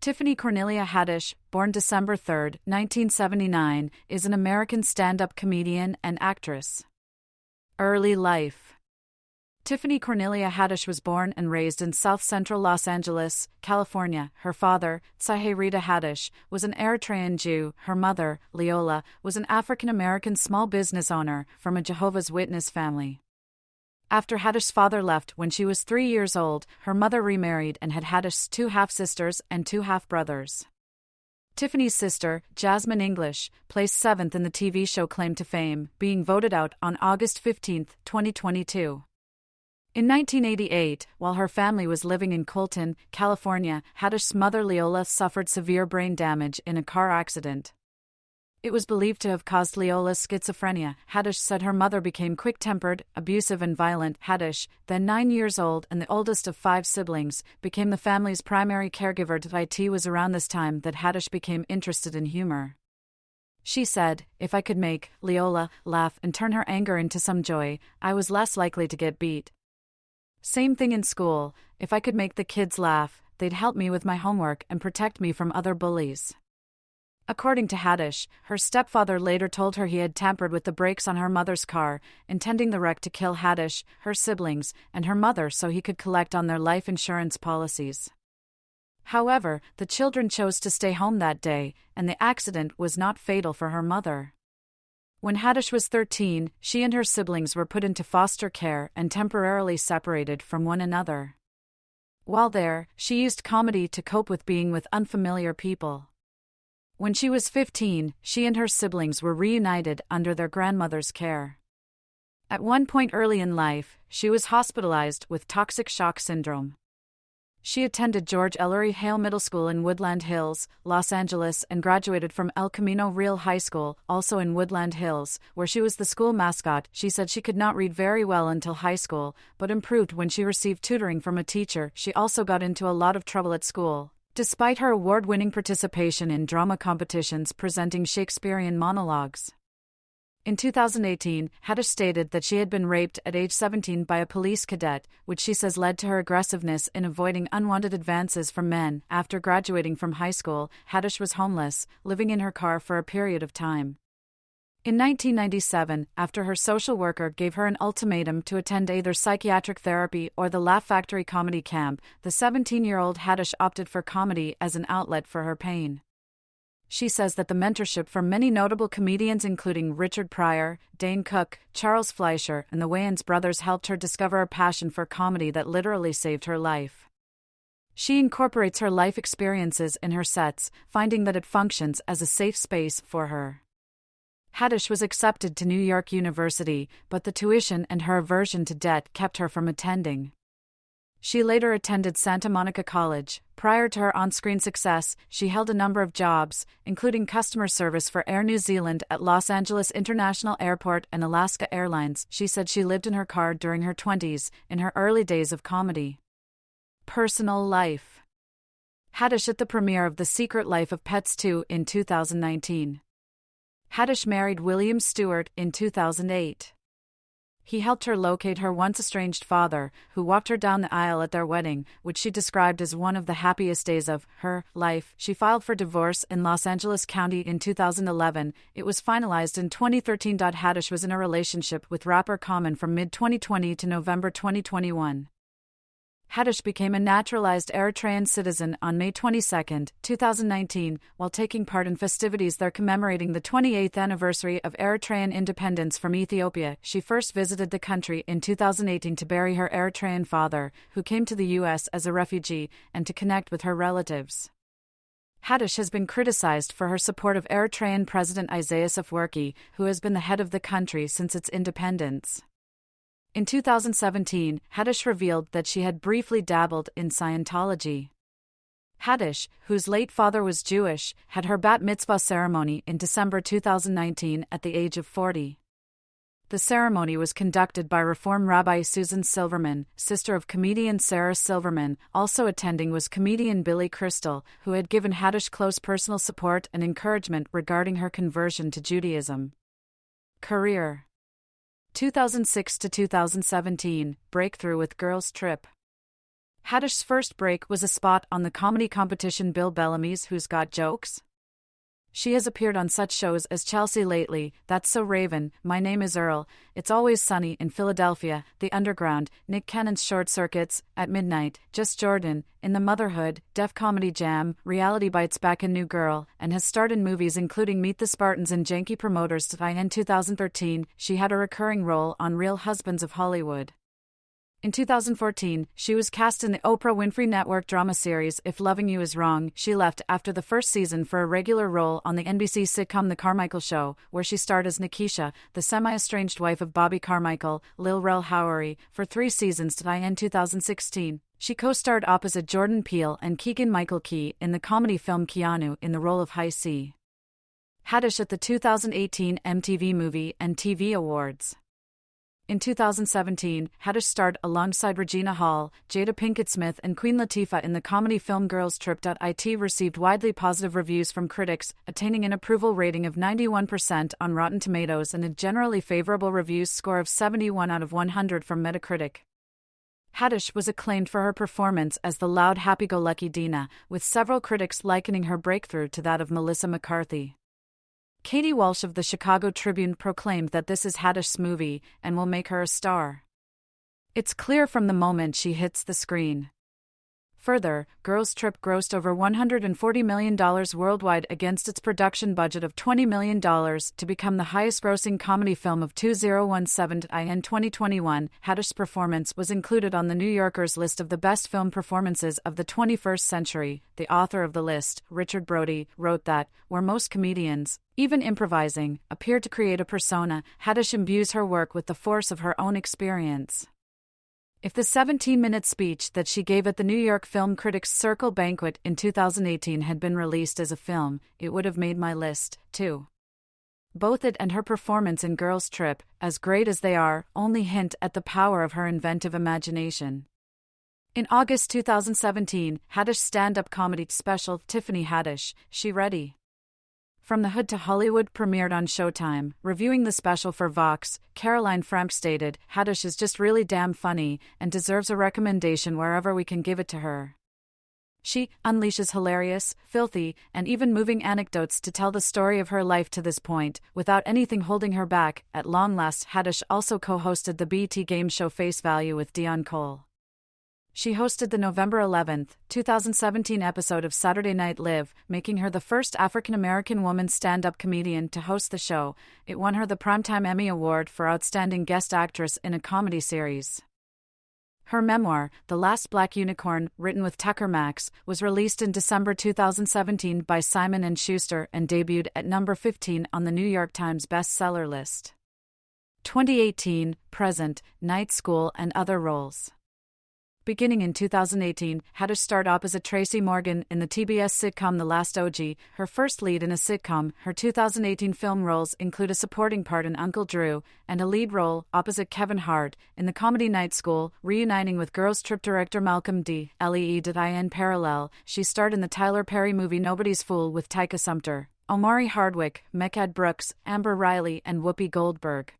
Tiffany Cornilia Haddish, born December 3, 1979, is an American stand-up comedian and actress. Early life. Tiffany Cornilia Haddish was born and raised in South Central Los Angeles, California. Her father, Tiffany Haddish, was an Eritrean Jew. Her mother, Leola, was an African-American small business owner from a Jehovah's Witness family. After Haddish's father left when she was 3 years old, her mother remarried and had Haddish's 2 half-sisters and 2 half-brothers. Tiffany's sister, Jasmine English, placed 7th in the TV show Claim to Fame, being voted out on August 15, 2022. In 1988, while her family was living in Colton, California, Haddish's mother Leola suffered severe brain damage in a car accident. It was believed to have caused Leola's schizophrenia. Haddish said her mother became quick-tempered, abusive and violent. Haddish, then 9 years old and the oldest of 5 siblings, became the family's primary caregiver. It was around this time that Haddish became interested in humor. She said, "If I could make Leola laugh and turn her anger into some joy, I was less likely to get beat. Same thing in school, if I could make the kids laugh, they'd help me with my homework and protect me from other bullies." According to Haddish, her stepfather later told her he had tampered with the brakes on her mother's car, intending the wreck to kill Haddish, her siblings, and her mother so he could collect on their life insurance policies. However, the children chose to stay home that day, and the accident was not fatal for her mother. When Haddish was 13, she and her siblings were put into foster care and temporarily separated from one another. While there, she used comedy to cope with being with unfamiliar people. When she was 15, she and her siblings were reunited under their grandmother's care. At one point early in life, she was hospitalized with toxic shock syndrome. She attended George Ellery Hale Middle School in Woodland Hills, Los Angeles, and graduated from El Camino Real High School, also in Woodland Hills, where she was the school mascot. She said she could not read very well until high school, but improved when she received tutoring from a teacher. She also got into a lot of trouble at school, despite her award-winning participation in drama competitions presenting Shakespearean monologues. In 2018, Haddish stated that she had been raped at age 17 by a police cadet, which she says led to her aggressiveness in avoiding unwanted advances from men. After graduating from high school, Haddish was homeless, living in her car for a period of time. In 1997, after her social worker gave her an ultimatum to attend either psychiatric therapy or the Laugh Factory comedy camp, the 17-year-old Haddish opted for comedy as an outlet for her pain. She says that the mentorship from many notable comedians including Richard Pryor, Dane Cook, Charles Fleischer, and the Wayans brothers helped her discover a passion for comedy that literally saved her life. She incorporates her life experiences in her sets, finding that it functions as a safe space for her. Haddish was accepted to New York University, but the tuition and her aversion to debt kept her from attending. She later attended Santa Monica College. Prior to her on-screen success, she held a number of jobs, including customer service for Air New Zealand at Los Angeles International Airport and Alaska Airlines. She said she lived in her car during her 20s, in her early days of comedy. Personal life. Haddish at the premiere of The Secret Life of Pets 2 in 2019. Haddish married William Stewart in 2008. He helped her locate her once-estranged father, who walked her down the aisle at their wedding, which she described as one of the happiest days of her life. She filed for divorce in Los Angeles County in 2011. It was finalized in 2013. Haddish was in a relationship with rapper Common from mid-2020 to November 2021. Haddish became a naturalized Eritrean citizen on May 22, 2019, while taking part in festivities there commemorating the 28th anniversary of Eritrean independence from Ethiopia. She first visited the country in 2018 to bury her Eritrean father, who came to the U.S. as a refugee, and to connect with her relatives. Haddish has been criticized for her support of Eritrean President Isaias Afwerki, who has been the head of the country since its independence. In 2017, Haddish revealed that she had briefly dabbled in Scientology. Haddish, whose late father was Jewish, had her bat mitzvah ceremony in December 2019 at the age of 40. The ceremony was conducted by Reform Rabbi Susan Silverman, sister of comedian Sarah Silverman. Also attending was comedian Billy Crystal, who had given Haddish close personal support and encouragement regarding her conversion to Judaism. Career. 2006 to 2017, breakthrough with Girls Trip. Haddish's first break was a spot on the comedy competition Bill Bellamy's Who's Got Jokes? She has appeared on such shows as Chelsea Lately, That's So Raven, My Name Is Earl, It's Always Sunny in Philadelphia, The Underground, Nick Cannon's Short Circuits, At Midnight, Just Jordan, In the Motherhood, Def Comedy Jam, Reality Bites Back in New Girl, and has starred in movies including Meet the Spartans and Janky Promoters. In 2013, she had a recurring role on Real Husbands of Hollywood. In 2014, she was cast in the Oprah Winfrey Network drama series If Loving You Is Wrong. She left after the first season for a regular role on the NBC sitcom The Carmichael Show, where she starred as Nikisha, the semi-estranged wife of Bobby Carmichael, Lil Rel Howery, for 3 seasons. In 2016, she co-starred opposite Jordan Peele and Keegan-Michael Key in the comedy film Keanu in the role of High C. Haddish at the 2018 MTV Movie and TV Awards. In 2017, Haddish starred alongside Regina Hall, Jada Pinkett Smith and Queen Latifah in the comedy film Girls Trip. It received widely positive reviews from critics, attaining an approval rating of 91% on Rotten Tomatoes and a generally favorable reviews score of 71 out of 100 from Metacritic. Haddish was acclaimed for her performance as the loud happy-go-lucky Dina, with several critics likening her breakthrough to that of Melissa McCarthy. Katie Walsh of the Chicago Tribune proclaimed that this is Haddish's movie and will make her a star. It's clear from the moment she hits the screen. Further, Girls Trip grossed over $140 million worldwide against its production budget of $20 million to become the highest-grossing comedy film of 2017. In 2021, Haddish's performance was included on The New Yorker's list of the best film performances of the 21st century. The author of the list, Richard Brody, wrote that, where most comedians, even improvising, appear to create a persona, Haddish imbues her work with the force of her own experience. If the 17-minute speech that she gave at the New York Film Critics Circle banquet in 2018 had been released as a film, it would have made my list, too. Both it and her performance in Girls Trip, as great as they are, only hint at the power of her inventive imagination. In August 2017, Haddish's stand-up comedy special, Tiffany Haddish, She Ready? From the Hood to Hollywood premiered on Showtime. Reviewing the special for Vox, Caroline Frank stated, Haddish is just really damn funny and deserves a recommendation wherever we can give it to her. She unleashes hilarious, filthy, and even moving anecdotes to tell the story of her life to this point, without anything holding her back. At long last, Haddish also co-hosted the BET game show Face Value with Dion Cole. She hosted the November 11, 2017 episode of Saturday Night Live, making her the first African-American woman stand-up comedian to host the show. It won her the Primetime Emmy Award for Outstanding Guest Actress in a Comedy Series. Her memoir, The Last Black Unicorn, written with Tucker Max, was released in December 2017 by Simon & Schuster and debuted at number 15 on the New York Times bestseller list. 2018, present, Night School and other roles. Beginning in 2018, Haddish starred opposite Tracy Morgan in the TBS sitcom The Last OG, her first lead in a sitcom. Her 2018 film roles include a supporting part in Uncle Drew, and a lead role, opposite Kevin Hart, in the comedy Night School, reuniting with Girls Trip director Malcolm D. Lee. In parallel, she starred in the Tyler Perry movie Nobody's Fool with Tyka Sumpter, Omari Hardwick, Mehcad Brooks, Amber Riley and Whoopi Goldberg.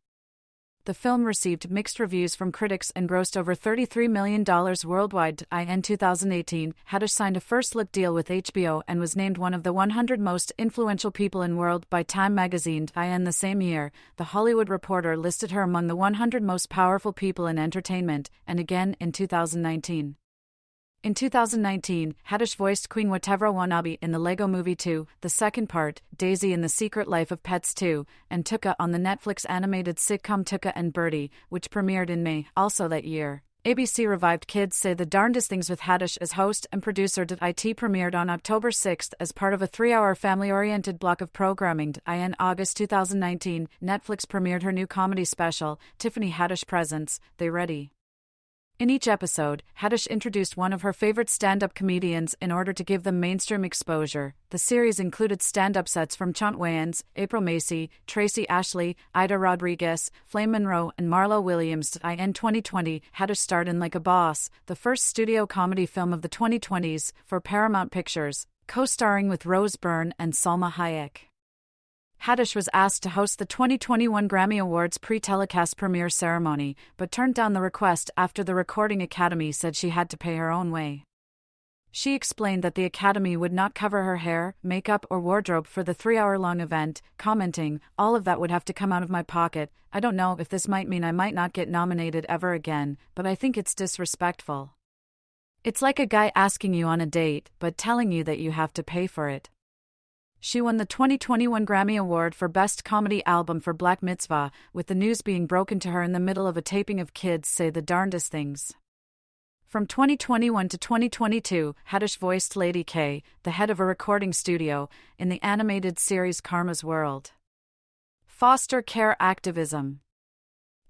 The film received mixed reviews from critics and grossed over $33 million worldwide. In 2018, Haddish signed a first-look deal with HBO and was named one of the 100 most influential people in the world by Time magazine. In the same year, The Hollywood Reporter listed her among the 100 most powerful people in entertainment, and again in 2019. In 2019, Haddish voiced Queen Whatever Wannabe in the Lego Movie 2, the second part, Daisy in The Secret Life of Pets 2, and Tuka on the Netflix animated sitcom Tuka and Birdie, which premiered in May, also that year. ABC revived Kids Say the Darndest Things with Haddish as host and producer. It premiered on October 6 as part of a 3-hour family-oriented block of programming. In August 2019, Netflix premiered her new comedy special, Tiffany Haddish Presents, They Ready? In each episode, Haddish introduced one of her favorite stand-up comedians in order to give them mainstream exposure. The series included stand-up sets from Chant Wayans, April Macy, Tracy Ashley, Ida Rodriguez, Flame Monroe, and Marlo Williams. In 2020, Haddish starred in Like a Boss, the first studio comedy film of the 2020s, for Paramount Pictures, co-starring with Rose Byrne and Salma Hayek. Haddish was asked to host the 2021 Grammy Awards pre-telecast premiere ceremony, but turned down the request after the Recording Academy said she had to pay her own way. She explained that the Academy would not cover her hair, makeup, or wardrobe for the 3-hour-long event, commenting, "All of that would have to come out of my pocket. I don't know if this might mean I might not get nominated ever again, but I think it's disrespectful. It's like a guy asking you on a date, but telling you that you have to pay for it." She won the 2021 Grammy Award for Best Comedy Album for Black Mitzvah, with the news being broken to her in the middle of a taping of Kids Say the Darndest Things. From 2021 to 2022, Haddish voiced Lady K, the head of a recording studio, in the animated series Karma's World. Foster care activism.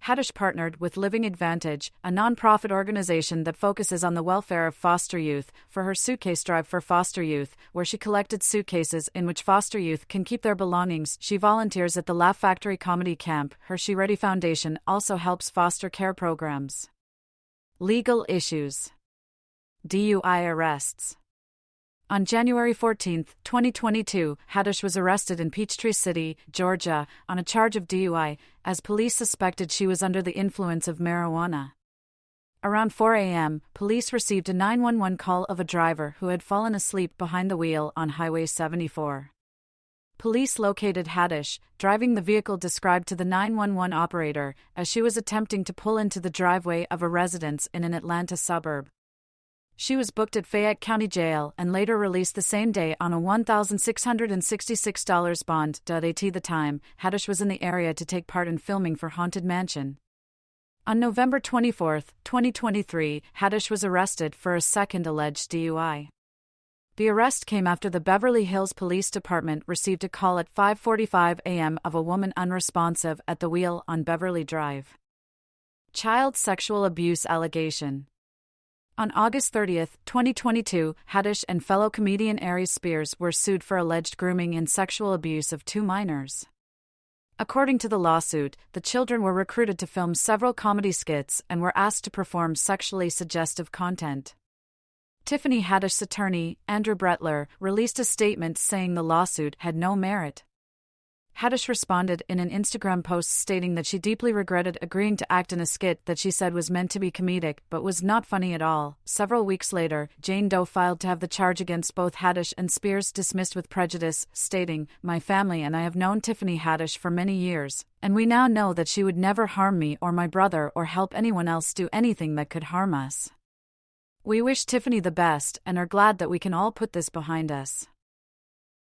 Haddish partnered with Living Advantage, a non-profit organization that focuses on the welfare of foster youth, for her suitcase drive for foster youth, where she collected suitcases in which foster youth can keep their belongings. She volunteers at the Laugh Factory Comedy Camp. Her She Ready Foundation also helps foster care programs. Legal issues. DUI arrests. On January 14, 2022, Haddish was arrested in Peachtree City, Georgia, on a charge of DUI, as police suspected she was under the influence of marijuana. Around 4 a.m., police received a 911 call of a driver who had fallen asleep behind the wheel on Highway 74. Police located Haddish, driving the vehicle described to the 911 operator, as she was attempting to pull into the driveway of a residence in an Atlanta suburb. She was booked at Fayette County Jail and later released the same day on a $1,666 bond. At the time, Haddish was in the area to take part in filming for Haunted Mansion. On November 24, 2023, Haddish was arrested for a second alleged DUI. The arrest came after the Beverly Hills Police Department received a call at 5:45 a.m. of a woman unresponsive at the wheel on Beverly Drive. Child sexual abuse allegation. On August 30, 2022, Haddish and fellow comedian Aries Spears were sued for alleged grooming and sexual abuse of 2 minors. According to the lawsuit, the children were recruited to film several comedy skits and were asked to perform sexually suggestive content. Tiffany Haddish's attorney, Andrew Bretler, released a statement saying the lawsuit had no merit. Haddish responded in an Instagram post stating that she deeply regretted agreeing to act in a skit that she said was meant to be comedic but was not funny at all. Several weeks later, Jane Doe filed to have the charge against both Haddish and Spears dismissed with prejudice, stating, "My family and I have known Tiffany Haddish for many years, and we now know that she would never harm me or my brother or help anyone else do anything that could harm us. We wish Tiffany the best and are glad that we can all put this behind us."